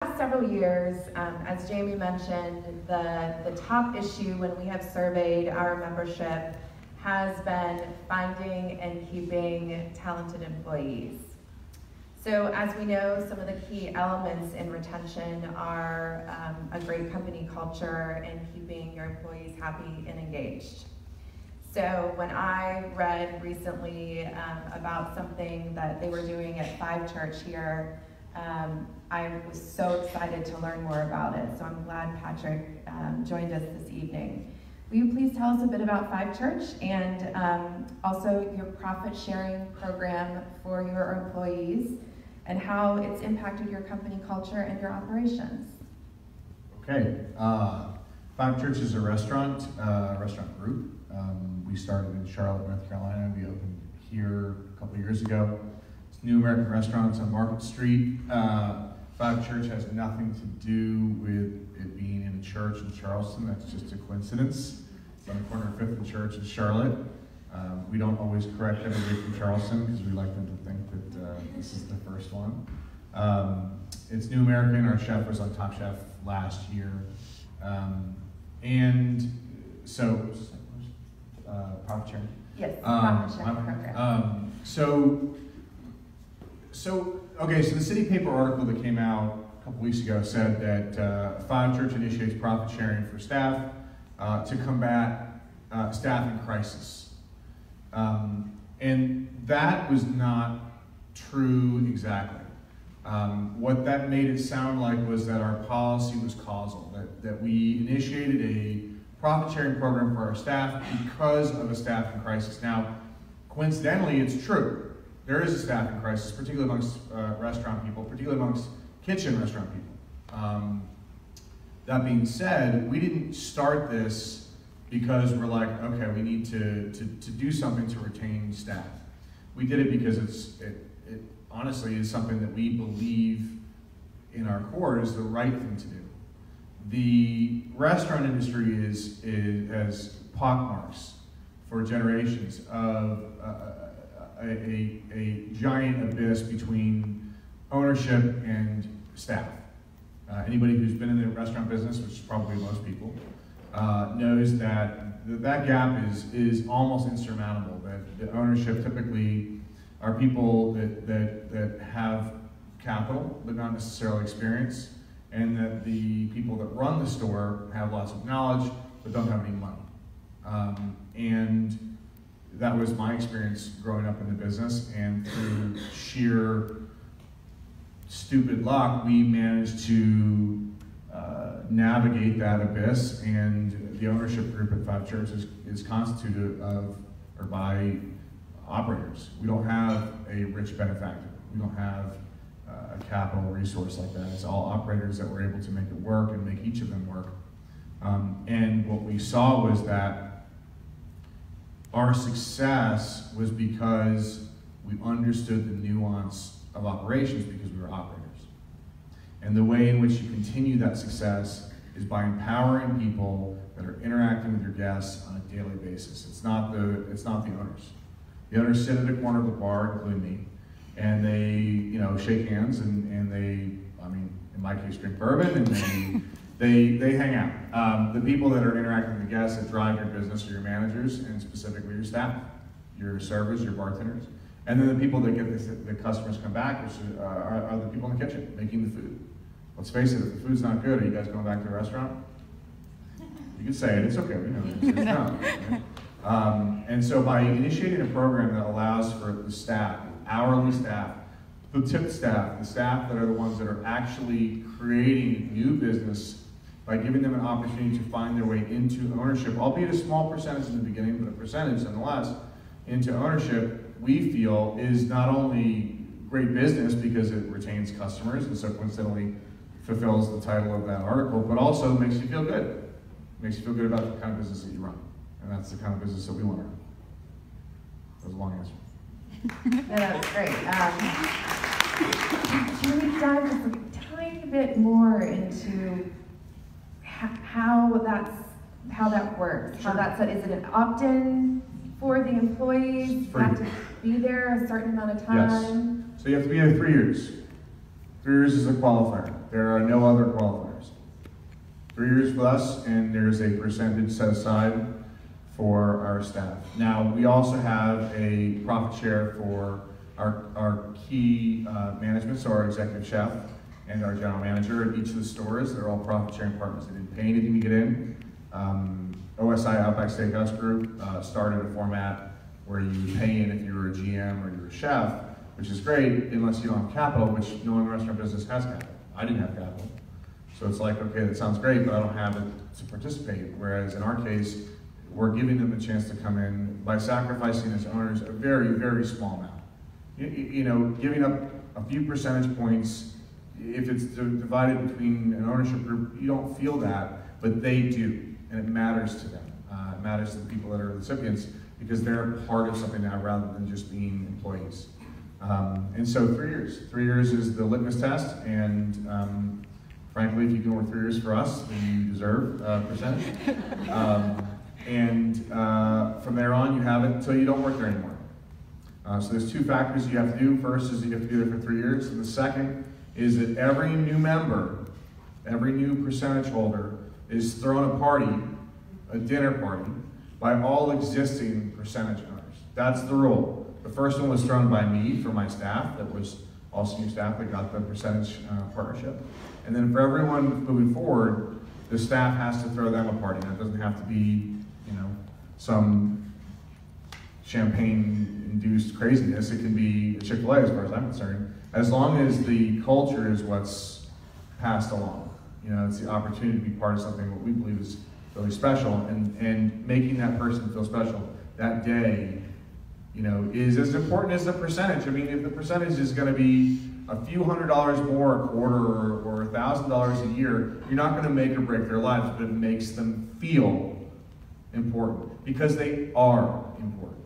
Last several years, as Jamie mentioned, the top issue when we have surveyed our membership has been finding and keeping talented employees. So as we know, some of the key elements in retention are a great company culture and keeping your employees happy and engaged. So when I read recently about something that they were doing at Five Church here, I was so excited to learn more about it. So I'm glad Patrick joined us this evening. Will you please tell us a bit about Five Church and also your profit sharing program for your employees and how it's impacted your company culture and your operations? Okay, Five Church is a restaurant group. We started in Charlotte, North Carolina. We opened here a couple years ago. It's New American Restaurants on Market Street. Five Church has nothing to do with it being in a church in Charleston. That's just a coincidence. It's on the corner of 5th and Church in Charlotte. We don't always correct everybody from Charleston because we like them to think that this is the first one. It's New American. Our chef was on Top Chef last year. And so, profit sharing. Yes, profit sharing program. Okay, so the City Paper article that came out a couple weeks ago said that Five Church initiates profit sharing for staff to combat staff in crisis. And that was not true exactly. What that made it sound like was that our policy was causal, that we initiated a profit sharing program for our staff because of a staffing crisis. Now, coincidentally, it's true. There is a staffing crisis, particularly amongst restaurant people, particularly amongst kitchen restaurant people. That being said, we didn't start this because we're like, okay, we need to do something to retain staff. We did it because it honestly is something that we believe in our core is the right thing to do. The restaurant industry has pockmarks for generations of a giant abyss between ownership and staff. Anybody who's been in the restaurant business, which is probably most people, knows that gap is almost insurmountable. That the ownership typically are people that have capital but not necessarily experience, and that the people that run the store have lots of knowledge but don't have any money. And that was my experience growing up in the business, and through sheer stupid luck, we managed to navigate that abyss, and the ownership group at Five Church is constituted of, or by, operators. We don't have a rich benefactor. We don't have a capital resource like that. It's all operators that were able to make it work and make each of them work. And what we saw was that our success was because we understood the nuance of operations because we were operators. And the way in which you continue that success is by empowering people that are interacting with your guests on a daily basis. It's not the owners. The owners sit at a corner of the bar, including me, and they shake hands and they, in my case, drink bourbon, and they hang out. The people that are interacting with the guests that drive your business are your managers, and specifically your staff, your servers, your bartenders. And then the people that get the customers come back are the people in the kitchen making the food. Let's face it, if the food's not good, are you guys going back to the restaurant? You can say it, it's okay, we know it's not. Right? And so by initiating a program that allows for the staff, hourly staff, the tip staff, the staff that are the ones that are actually creating new business by giving them an opportunity to find their way into ownership, albeit a small percentage in the beginning, but a percentage nonetheless, into ownership, we feel is not only great business because it retains customers and so coincidentally fulfills the title of that article, but also makes you feel good. It makes you feel good about the kind of business that you run. And that's the kind of business that we want to run. That was a long answer. No, that was great. Can we dive just a tiny bit more into how that works? Sure. Is it an opt-in for the employees? You have to be there a certain amount of time? Yes. So you have to be there 3 years. 3 years is a qualifier. There are no other qualifiers. 3 years with us, and there's a percentage set aside for our staff. Now, we also have a profit share for our key management, so our executive chef and our general manager at each of the stores. They're all profit sharing partners. They didn't pay anything to get in. OSI, Outback Steakhouse Group, started a format where you pay in if you're a GM or you're a chef, which is great unless you don't have capital, which no one in the restaurant business has capital. I didn't have capital. So it's like, okay, that sounds great, but I don't have it to participate. Whereas in our case, we're giving them a chance to come in by sacrificing as owners a very, very small amount. You know, giving up a few percentage points, if it's divided between an ownership group, you don't feel that, but they do, and it matters to them. It matters to the people that are recipients because they're part of something now rather than just being employees. And so 3 years. 3 years is the litmus test, and frankly, if you go over 3 years for us, then you deserve a percentage. From there on, you have it until you don't work there anymore. So there's 2 factors you have to do. First is you have to be there for 3 years, and the second is that every new member, every new percentage holder is thrown a party, a dinner party, by all existing percentage owners. That's the rule. The first one was thrown by me for my staff, that was also new staff that got the percentage partnership. And then for everyone moving forward, the staff has to throw them a party. Now, it doesn't have to be, you know, some champagne-induced craziness. It can be a Chick-fil-A as far as I'm concerned, as long as the culture is what's passed along. You know, it's the opportunity to be part of something what we believe is really special, and making that person feel special that day, you know, is as important as the percentage. I mean, if the percentage is going to be a few $100s more a quarter or $1,000 a year, you're not going to make or break their lives, but it makes them feel important because they are important.